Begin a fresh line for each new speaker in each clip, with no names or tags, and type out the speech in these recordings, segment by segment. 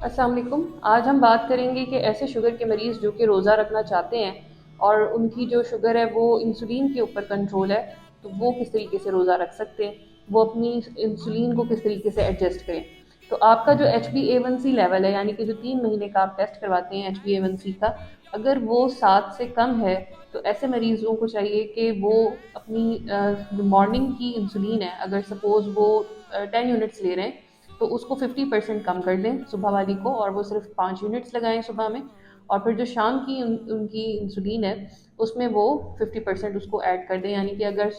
अस्सलाम वालेकुम। आज हम बात करेंगे कि ऐसे शुगर के मरीज़ जो कि रोज़ा रखना चाहते हैं और उनकी जो शुगर है वो इंसुलिन के ऊपर कंट्रोल है, तो वो किस तरीके से रोज़ा रख सकते हैं, वो अपनी इंसुलिन को किस तरीके से एडजस्ट करें। तो आपका जो HbA1c लेवल है, यानी कि जो 3 महीने का आप टेस्ट करवाते हैं HbA1c का, अगर वो 7 से कम है तो ऐसे मरीज़ों को चाहिए कि वो अपनी मॉर्निंग की इंसुलिन है, अगर सपोज़ वो 10 यूनिट्स ले रहे हैं तो उसको 50% कम कर दें सुबह वाली को, और वो सिर्फ 5 यूनिट्स लगाएं सुबह में। और फिर जो शाम की उनकी इंसुलिन है उसमें वो 50% उसको ऐड कर दें, यानी कि अगर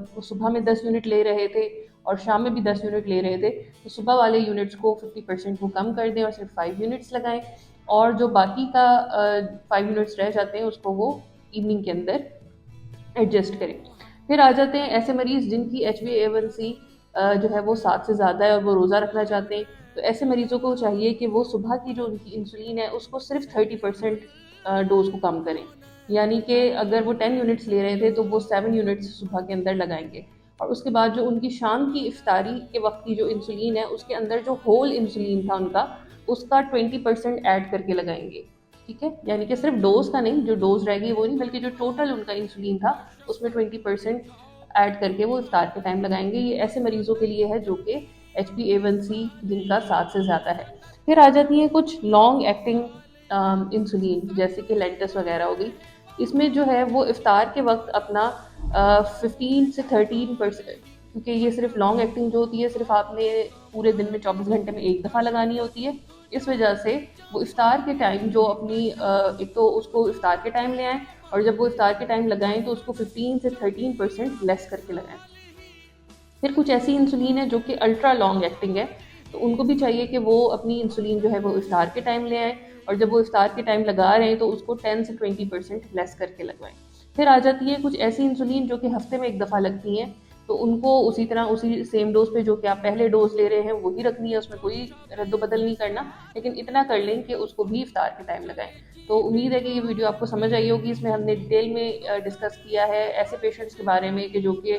वो सुबह में 10 यूनिट ले रहे थे और शाम में भी 10 यूनिट ले रहे थे, तो सुबह वाले यूनिट्स को 50% वो कम कर दें और सिर्फ 5 यूनिट्स लगाएं। और जो बाकी का 5 यूनिट्स रह जाते हैं उसको वो इवनिंग के अंदर एडजस्ट करें। फिर आ जाते हैं ऐसे मरीज़ जिनकी HbA1c जो है वो 7 से ज़्यादा है और वो रोज़ा रखना चाहते हैं। तो ऐसे मरीज़ों को चाहिए कि वो सुबह की जो उनकी इंसुलिन है उसको सिर्फ 30% डोज को कम करें, यानी कि अगर वो 10 यूनिट्स ले रहे थे तो वो 7 यूनिट्स सुबह के अंदर लगाएंगे। और उसके बाद जो उनकी शाम की इफ्तारी के वक्त की जो इंसुलिन है उसके अंदर जो होल इंसुलिन था उनका, उसका 20% ऐड करके लगाएंगे। ठीक है, यानी कि सिर्फ डोज का नहीं, जो डोज रहेगी वो नहीं, बल्कि जो टोटल उनका इंसुलिन था उसमें 20% ऐड करके वो इफ्तार के टाइम लगाएंगे। ये ऐसे मरीजों के लिए है जो कि HbA1c जिनका 7 से ज़्यादा है। फिर आ जाती हैं कुछ लॉन्ग एक्टिंग इंसुलिन, जैसे कि लेंटस वगैरह हो गई। इसमें जो है वो इफ्तार के वक्त अपना 15 से 13%, क्योंकि ये सिर्फ लॉन्ग एक्टिंग जो होती है सिर्फ आपने पूरे दिन में 24 घंटे में एक दफ़ा लगानी होती है। इस वजह से वो इफ्तार के टाइम जो अपनी एक तो उसको इफ्तार के टाइम ले आएँ, और जब वो इफ्तार के टाइम लगाएं तो उसको 15 से 13% लेस करके लगाएं। फिर कुछ ऐसी इंसुलिन है जो कि अल्ट्रा लॉन्ग एक्टिंग है, तो उनको भी चाहिए कि वो अपनी इंसुलिन जो है वो इफ्तार के टाइम ले आएँ, और जब वो इफ्तार के टाइम लगा रहे हैं तो उसको 10 से 20% लेस करके लगवाएं। फिर आ जाती है कुछ ऐसी इंसुलिन जो कि हफ्ते में एक दफ़ा लगती हैं, तो उनको उसी तरह उसी सेम डोज पे जो कि आप पहले डोज ले रहे हैं वही रखनी है, उसमें कोई रद्द-बदल नहीं करना, लेकिन इतना कर लें कि उसको भी इफ्तार के टाइम लगाएं। तो उम्मीद है कि ये वीडियो आपको समझ आई होगी। इसमें हमने डिटेल में डिस्कस किया है ऐसे पेशेंट्स के बारे में कि जो कि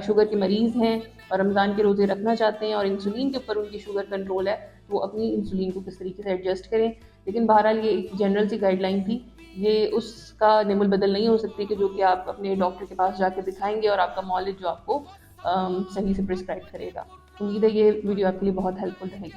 शुगर के मरीज़ हैं और रमज़ान के रोज़े रखना चाहते हैं और इंसुलिन के ऊपर उनकी शुगर कंट्रोल है, वो अपनी इंसुलिन को किस तरीके से एडजस्ट करें। लेकिन बहरहाल ये एक जनरल सी गाइडलाइन थी, ये उसका नेमुल बदल नहीं हो सकती कि जो कि आप अपने डॉक्टर के पास जाके दिखाएंगे और आपका मौलिद जो आपको सही से प्रिस्क्राइब करेगा। उम्मीद है ये वीडियो आपके लिए बहुत हेल्पफुल रहेगी।